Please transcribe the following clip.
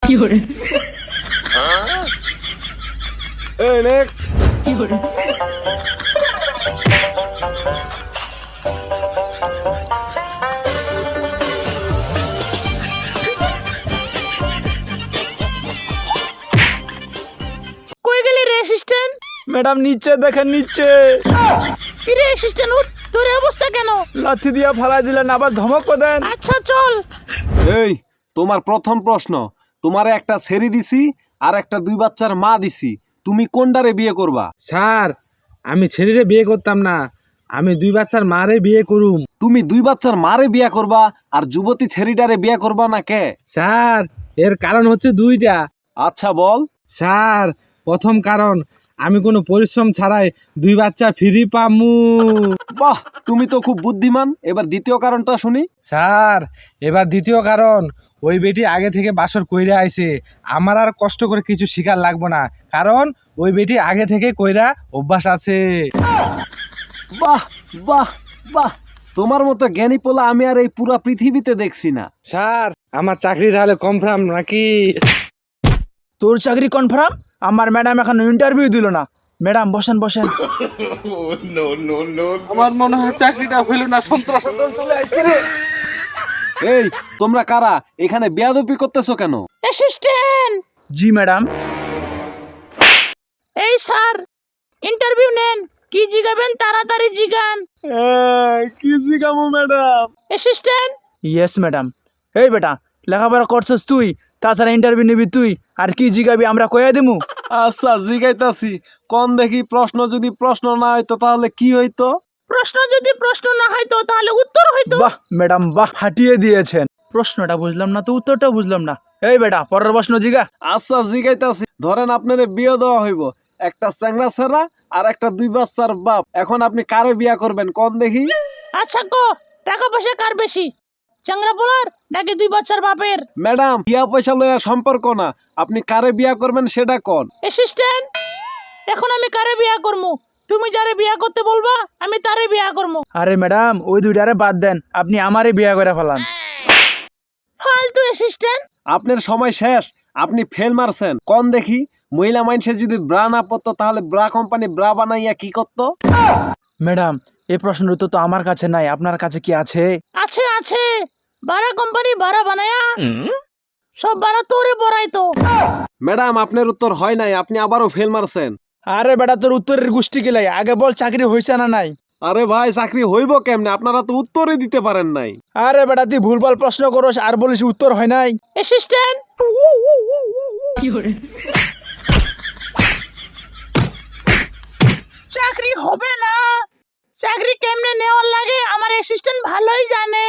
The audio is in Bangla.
এই নেক্সট। কই গেলি রে অ্যাসিস্ট্যান্ট? ম্যাডাম নিচে দেখেন, নিচে। কি রে অ্যাসিস্ট্যান্ট, উঠ, তোর এই অবস্থা কেন? লাথি দিয়া ফালাই দিলেন, আবার ধমক দেন। আচ্ছা চল। এই তোমার প্রথম প্রশ্ন, তোমারে একটা ছেড়ি দিছি আর একটা 2 বাচ্চার মা দিছি, তুমি কোনটারে বিয়ে করবা? স্যার, আমি ছেলেরে বিয়ে করতাম না, আমি 2 বাচ্চার মারে বিয়ে করুম। তুমি 2 বাচ্চার মারে বিয়ে করবা আর যুবতী ছেড়িটারে বিয়ে করবা না কে? স্যার, এর কারণ হচ্ছে 2টা। আচ্ছা বল। স্যার, প্রথম কারণ, আমি কোনো পরিশ্রম ছাড়াই 2 বাচ্চা ফ্রি পামু। বাহ, তুমি তো খুব বুদ্ধিমান। এবার দ্বিতীয় কারণটা শুনি। স্যার, এবার দ্বিতীয় কারণ, ওই বেটি আগে থেকে বাসর কইরা আইছে, আমার আর কষ্ট করে কিছু শিকার লাগবো না, কারণ ওই বেটি আগে থেকে কইরা অভ্যাস আছে। বাহ বাহ বাহ, তোমার মতো জ্ঞানী পোলা আমি আর এই পুরা পৃথিবীতে দেখছি না। স্যার, আমার চাকরি তাহলে কনফার্ম নাকি? তোর চাকরি কনফার্ম? আমার ম্যাডাম এখন ইন্টারভিউ দিল না। ম্যাডাম বসেন বসেন। আমার মনে হয় চাকরিটা হইল না, সন্ত্রাস চলে আইছে রে। এই তোমরা কারা? এখানে বেয়াদবি করতেছো কেন? অ্যাসিস্ট্যান্ট। জি ম্যাডাম। এই স্যার, ইন্টারভিউ নেন, কি জিগাবেন তাড়াতাড়ি জিগান। কি জিগামু ম্যাডাম? অ্যাসিস্ট্যান্ট। Yes madam. এই বেটা, লেখাপড়া করছস তুই, তাছাড়া ইন্টারভিউ নিবি তুই, আর কি জিগাবি আমরা কইয়া দিমু। আচ্ছা জিগাইতাছি, কোন দেখি প্রশ্ন যদি প্রশ্ন না হইতো তাহলে কি হইতো? প্রশ্ন যদি প্রশ্ন না হয়তো তাহলে উত্তর হয়তো। বাহ ম্যাডাম বাহ, ফাটিয়ে দিয়েছেন। প্রশ্নটা বুঝলাম না তো উত্তরটা বুঝলাম না। এই বেটা, পরের প্রশ্ন জিগা। আচ্ছা জিগাইতাছি, ধরেন আপনারে বিয়ে দেওয়া হইব, একটা চ্যাংড়া ছেড়া আর একটা 2 বাচ্চার বাপ, এখন আপনি কারে বিয়া করবেন কোন দেখি? আচ্ছা কো, টাকা পয়সা কার বেশি, চাংরা পোলার নাকি 2 বাচ্চার বাপের? ম্যাডাম, বিয়া পয়সা লইয়া সম্পর্ক না, আপনি কারে বিয়া করবেন সেটা কোন। অ্যাসিস্ট্যান্ট, এখন আমি কারে বিয়া করবো? তুমি যারে বিয়া করতে বলবা আমি তারে বিয়া করবো। আরে ম্যাডাম, ওই দুইটারে বাদ দেন, আপনি আমারে বিয়া করে ফেলান। ফালতু অ্যাসিস্ট্যান্ট। আপনার সময় শেষ, আপনি ফেল মারছেন। কোন দেখি, মহিলা মানুষের যদি ব্রা না পড়তো তাহলে ব্রা কোম্পানি ব্রা বানাইয়া কি করতো? ম্যাডাম, এই প্রশ্নের উত্তর তো আমার কাছে নাই, আপনার কাছে কি আছে? আছে আছে, বারা কোম্পানি বারা বানায়া সব বারা তোরে পড়াইতো। ম্যাডাম, আপনার উত্তর হয় নাই, আপনি আবারও ফেল মারছেন। আরে বেটা, তোর উত্তরের গোষ্ঠী গেলাই, আগে বল চাকরি হয়েছে না নাই? আরে ভাই, চাকরি হইব কেমনে? আপনারা তো উত্তরই দিতে পারেন নাই। আরে বেটা, তুই ভুলভাল প্রশ্ন করস আর বলিস উত্তর হয় নাই। অ্যাসিস্ট্যান্ট। চাকরি হবে না, চাকরি কেমনে নেওয়ার লাগে আমার অ্যাসিস্ট্যান্ট ভালোই জানে।